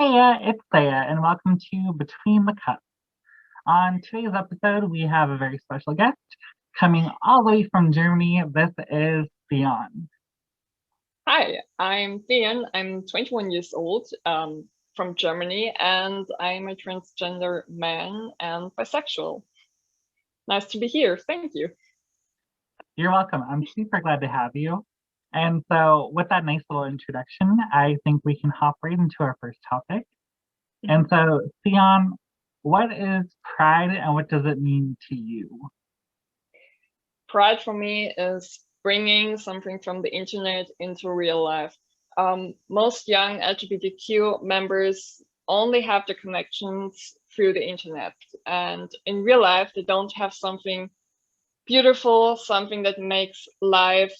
It's Saya, and welcome to Between the Cups. On today's episode, we have a very special guest coming all the way from Germany. This is Theon. Hi, I'm Theon. I'm 21 years old, from Germany, and I'm a transgender man and bisexual. Nice to be here. Thank you. You're welcome. I'm super glad to have you. And so, with that nice little introduction, I think we can hop right into our first topic. And so, Theon, what is pride and what does it mean to you? Pride for me is bringing something from the internet into real life. Most young LGBTQ members only have the connections through the internet, and in real life, they don't have something beautiful, something that makes life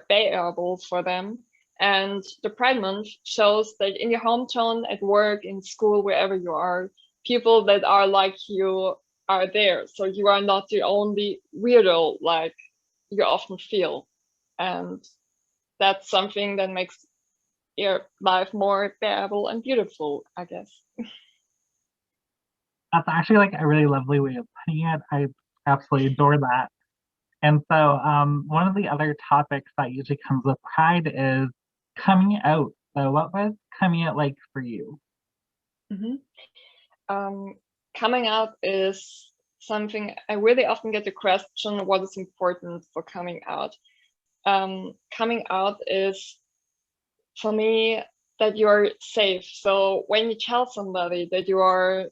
bearable for them. And the Pride Month shows that in your hometown, at work, in school, wherever you are, people that are like you are there. So you are not the only weirdo like you often feel. And that's something that makes your life more bearable and beautiful, I guess. That's actually like a really lovely way of putting it. I absolutely adore that. And so, one of the other topics that usually comes with pride is coming out. So, what was coming out like for you? Mm-hmm. Coming out is something I really often get the question, what is important for coming out? Coming out is, for me, that you're safe. So when you tell somebody that you are,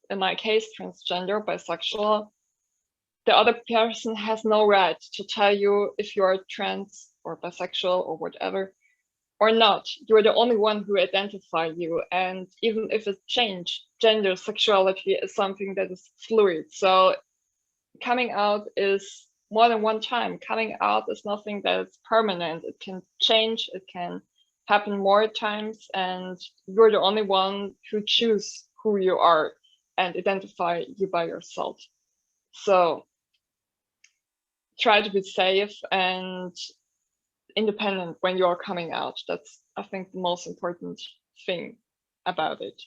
in my case, transgender, bisexual, the other person has no right to tell you if you are trans or bisexual or whatever or not. You're the only one who identify you. And even if it changed, gender, sexuality is something that is fluid. So coming out is more than one time. Coming out is nothing that's permanent. It can change, it can happen more times, and you're the only one who choose who you are and identify you by yourself. So try to be safe and independent when you're coming out. That's, I think, the most important thing about it.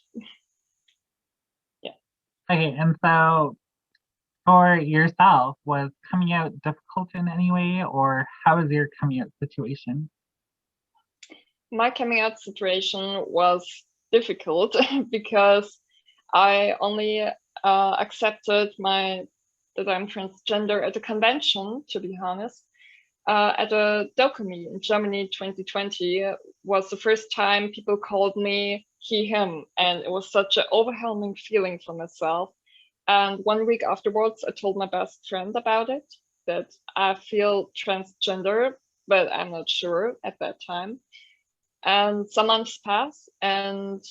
Yeah. Okay, and so for yourself, was coming out difficult in any way, or how was your coming out situation? My coming out situation was difficult because I only accepted that I'm transgender at a convention, to be honest. At a Dokumi in Germany 2020 was the first time people called me he, him, and it was such an overwhelming feeling for myself. And 1 week afterwards, I told my best friend about it, that I feel transgender, but I'm not sure at that time. And some months passed, and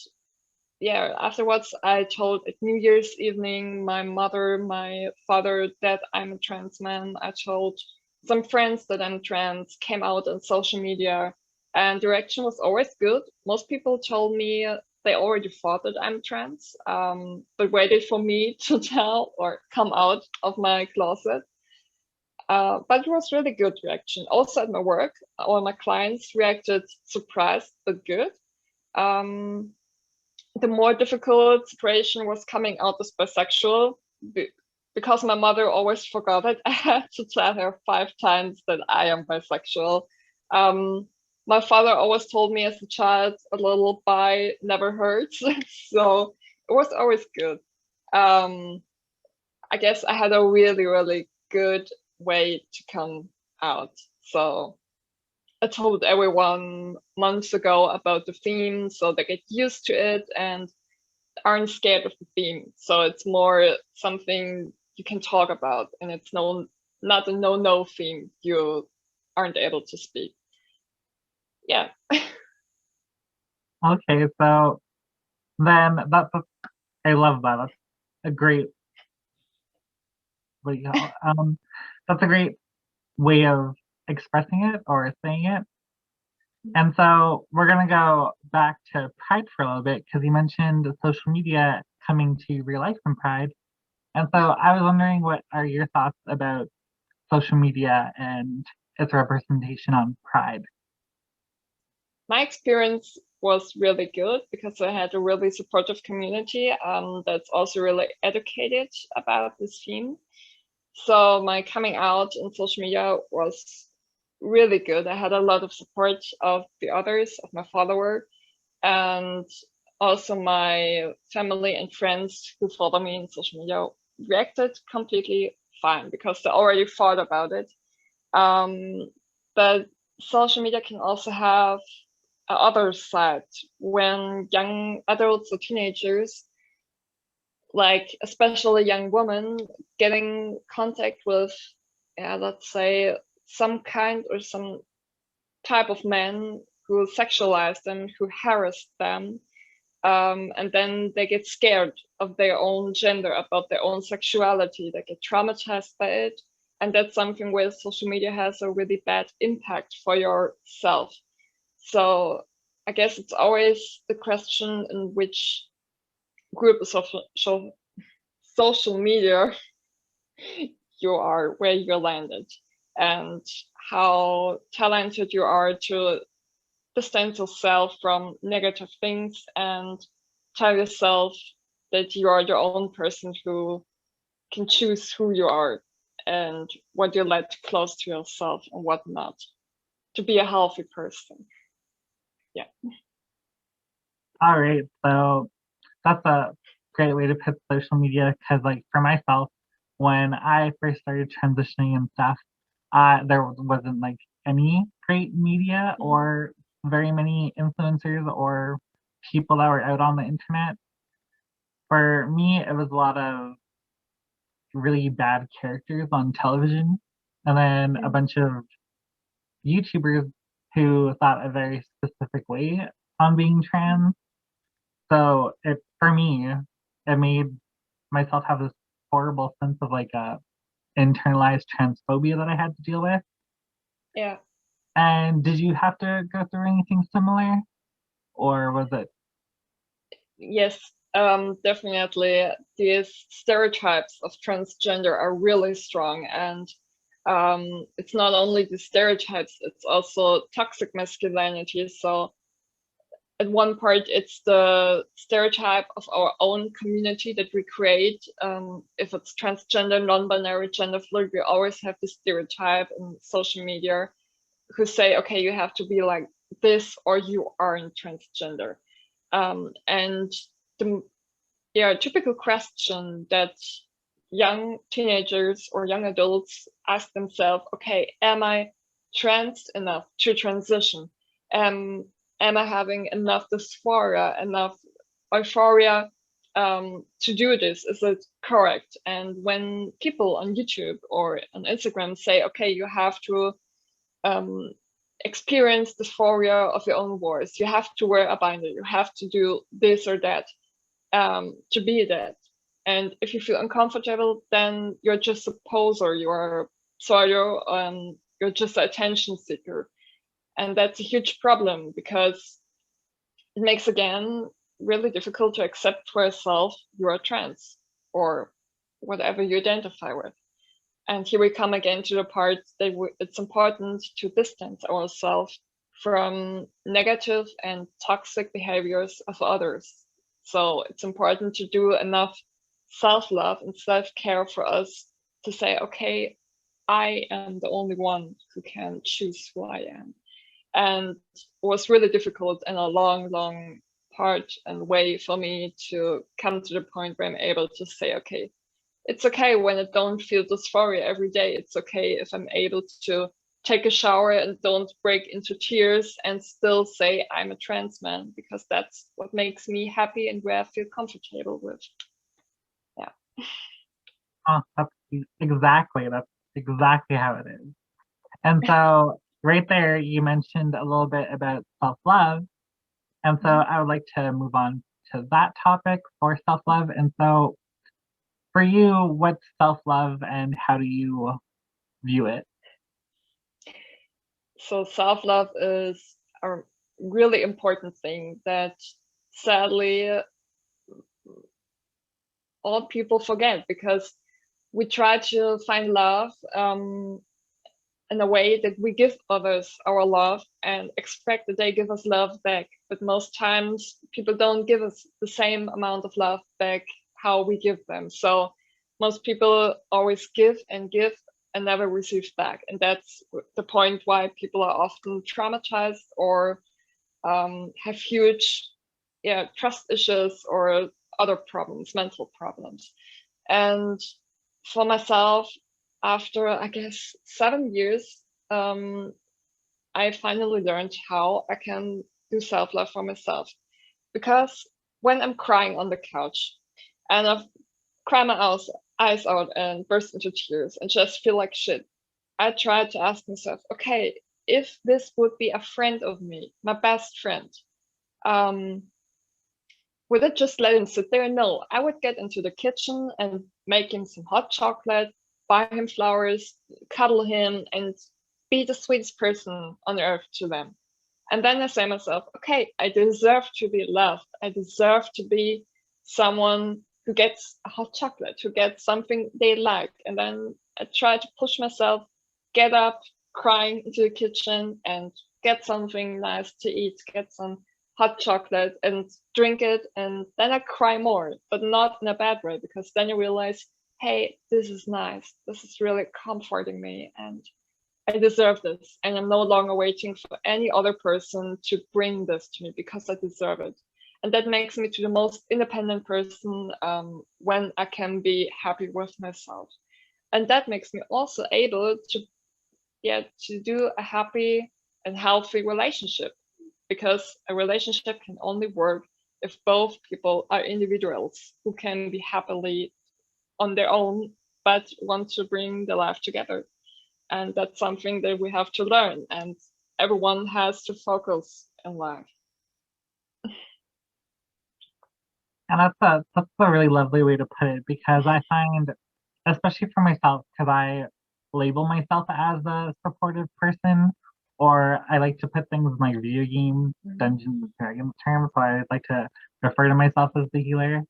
yeah, afterwards I told at New Year's evening my mother, my father that I'm a trans man. I told some friends that I'm trans, came out on social media, and the reaction was always good. Most people told me they already thought that I'm trans, but waited for me to tell or come out of my closet. But it was really good reaction. Also at my work, all my clients reacted surprised but good. Um, the more difficult situation was coming out as bisexual because my mother always forgot it. I had to tell her 5 times that I am bisexual. My father always told me as a child, a little bi never hurts. So it was always good. I guess I had a really, really good way to come out. So I told everyone months ago about the theme, so they get used to it and aren't scared of the theme. So it's more something you can talk about, and it's not a no theme you aren't able to speak. Yeah. Okay, so then I love that. That's a great what do you call it? That's a great way of expressing it or saying it. And so we're gonna go back to Pride for a little bit because you mentioned social media coming to real life from Pride. And so I was wondering, what are your thoughts about social media and its representation on Pride? My experience was really good because I had a really supportive community that's also really educated about this theme. So my coming out in social media was really good. I had a lot of support of the others, of my follower, and also my family and friends who follow me in social media reacted completely fine because they already thought about it. But social media can also have other side when young adults or teenagers, like especially young women, getting contact with, let's say, some kind or some type of men who sexualize them, who harass them, and then they get scared of their own gender, about their own sexuality, they get traumatized by it. And that's something where social media has a really bad impact for yourself. So I guess it's always the question in which group of social media you are, where you landed, and how talented you are to distance yourself from negative things and tell yourself that you are your own person who can choose who you are and what you let close to yourself and what not, to be a healthy person. Yeah. All right, so that's a great way to put social media because, like, for myself, when I first started transitioning and stuff, there wasn't like any great media or very many influencers or people that were out on the internet. For me, it was a lot of really bad characters on television, and then a bunch of YouTubers who thought a very specific way on being trans. So it for me, it made myself have this horrible sense of like a internalized transphobia that I had to deal with. Yeah. And did you have to go through anything similar, or was it? Yes, definitely. These stereotypes of transgender are really strong, and it's not only the stereotypes, it's also toxic masculinity. So at one part, it's the stereotype of our own community that we create. If it's transgender, non-binary, gender fluid, we always have this stereotype in social media who say, okay, you have to be like this or you aren't transgender. And the typical question that young teenagers or young adults ask themselves, okay, am I trans enough to transition? Am I having enough dysphoria, enough euphoria to do this? Is it correct? And when people on YouTube or on Instagram say, okay, you have to experience dysphoria of your own voice, you have to wear a binder, you have to do this or that to be that. And if you feel uncomfortable, then you're just a poser, you're you're just an attention seeker. And that's a huge problem because it makes, again, really difficult to accept for yourself you are trans or whatever you identify with. And here we come again to the part that it's important to distance ourselves from negative and toxic behaviors of others. So it's important to do enough self-love and self-care for us to say, okay, I am the only one who can choose who I am. And it was really difficult and a long, long part and way for me to come to the point where I'm able to say, okay, it's okay when I don't feel dysphoria every day. It's okay if I'm able to take a shower and don't break into tears and still say I'm a trans man, because that's what makes me happy and where I feel comfortable with. Yeah. Oh, that's exactly how it is. And so right there, you mentioned a little bit about self-love. And so I would like to move on to that topic for self-love. And so for you, what's self-love and how do you view it? So self-love is a really important thing that sadly all people forget, because we try to find love in a way that we give others our love and expect that they give us love back. But most times people don't give us the same amount of love back how we give them. So most people always give and never receive back. And that's the point why people are often traumatized or have huge trust issues or other problems, mental problems. And for myself, after I guess 7 years, I finally learned how I can do self-love for myself. Because when I'm crying on the couch and I cry my eyes out and burst into tears and just feel like shit, I try to ask myself, okay, if this would be a friend of me, my best friend, would I just let him sit there? No, I would get into the kitchen and make him some hot chocolate, buy him flowers, cuddle him, and be the sweetest person on earth to them. And then I say to myself, okay, I deserve to be loved. I deserve to be someone who gets a hot chocolate, who gets something they like. And then I try to push myself, get up, crying into the kitchen and get something nice to eat, get some hot chocolate and drink it. And then I cry more, but not in a bad way, because then you realize, hey, this is nice. This is really comforting me and I deserve this. And I'm no longer waiting for any other person to bring this to me because I deserve it. And that makes me to the most independent person when I can be happy with myself. And that makes me also able to do a happy and healthy relationship, because a relationship can only work if both people are individuals who can be happily on their own, but want to bring their life together. And that's something that we have to learn, and everyone has to focus in life. And that's a really lovely way to put it, because I find, especially for myself, because I label myself as a supportive person, or I like to put things in my video game Dungeons and Dragons terms, so I like to refer to myself as the healer.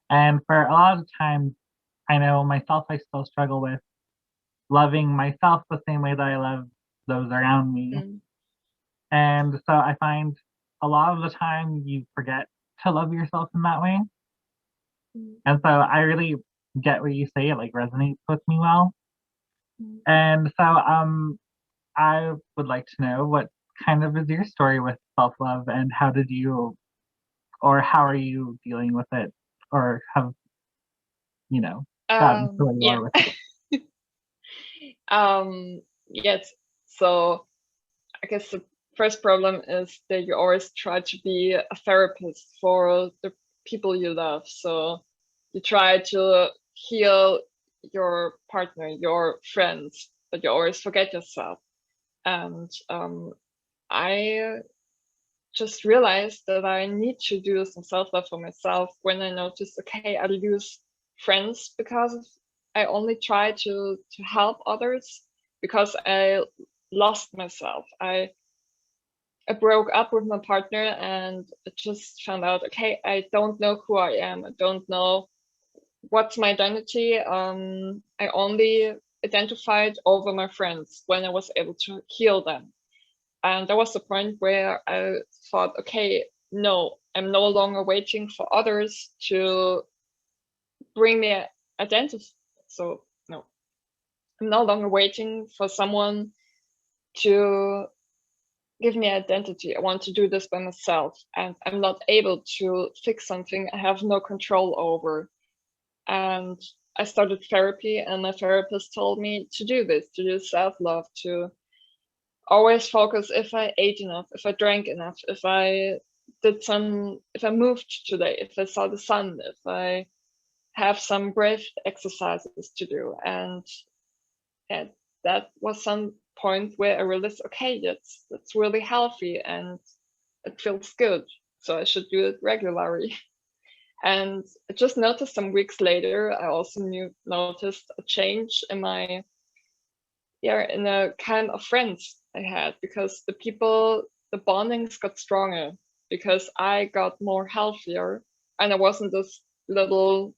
And for a lot of times, I know myself, I still struggle with loving myself the same way that I love those around me. And so I find a lot of the time you forget to love yourself in that way. And so I really get what you say, it like resonates with me well. And so I would like to know, what kind of is your story with self-love, and how did you, or how are you dealing with it, or have, gotten to where you are with it? Yes. So I guess the first problem is that you always try to be a therapist for the people you love. So you try to heal your partner, your friends, but you always forget yourself. And I just realized that I need to do some self-love for myself when I noticed, okay, I lose friends because I only try to help others, because I lost myself. I broke up with my partner and I just found out, okay, I don't know who I am. I don't know what's my identity. I only identified over my friends when I was able to heal them. And there was the point where I thought, okay, no, I'm no longer waiting for others to bring me identity. So no, I'm no longer waiting for someone to give me identity. I want to do this by myself, and I'm not able to fix something I have no control over. And I started therapy, and my therapist told me to do this, to do self-love, to always focus if I ate enough, if I drank enough, if I moved today, if I saw the sun, if I have some breath exercises to do. And that was some point where I realized, okay, that's really healthy and it feels good, so I should do it regularly. And I just noticed some weeks later, I also noticed a change in my in the kind of friends I had, because the bondings got stronger, because I got more healthier and I wasn't this little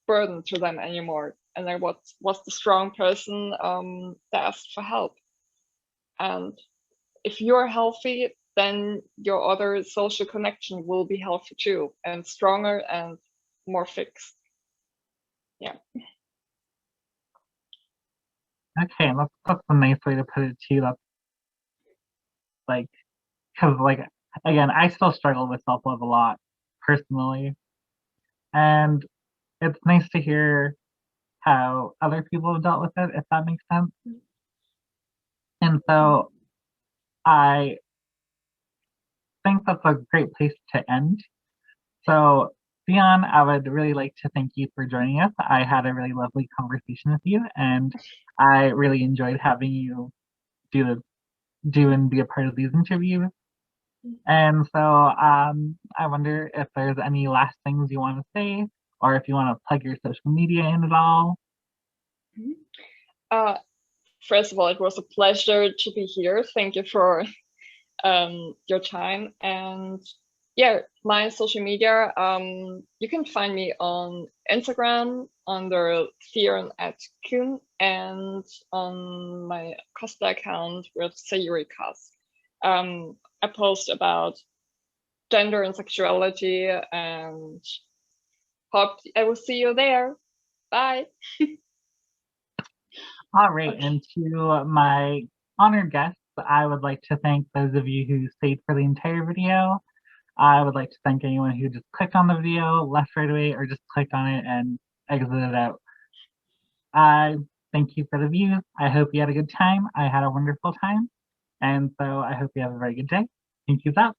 burden to them anymore. And I was the strong person that asked for help. And if you're healthy, then your other social connection will be healthy too, and stronger and more fixed. Yeah. Okay, that's a nice way to put it too. That's like, because like again, I still struggle with self-love a lot personally, and it's nice to hear how other people have dealt with it, if that makes sense. And so I think that's a great place to end. So, Theon, I would really like to thank you for joining us. I had a really lovely conversation with you, and I really enjoyed having you do and be a part of these interviews. And so, I wonder if there's any last things you want to say, or if you want to plug your social media in at all. First of all, it was a pleasure to be here. Thank you for your time. And yeah, my social media, you can find me on Instagram under Theon at Kuhn, and on my Costa account with Sayouricos. I post about gender and sexuality, and hope I will see you there. Bye. All right, Okay. and to my honored guests, I would like to thank those of you who stayed for the entire video. I would like to thank anyone who just clicked on the video, left right away, or just clicked on it and exited out. I thank you for the views. I hope you had a good time. I had a wonderful time. And so I hope you have a very good day. Thank you, Zap.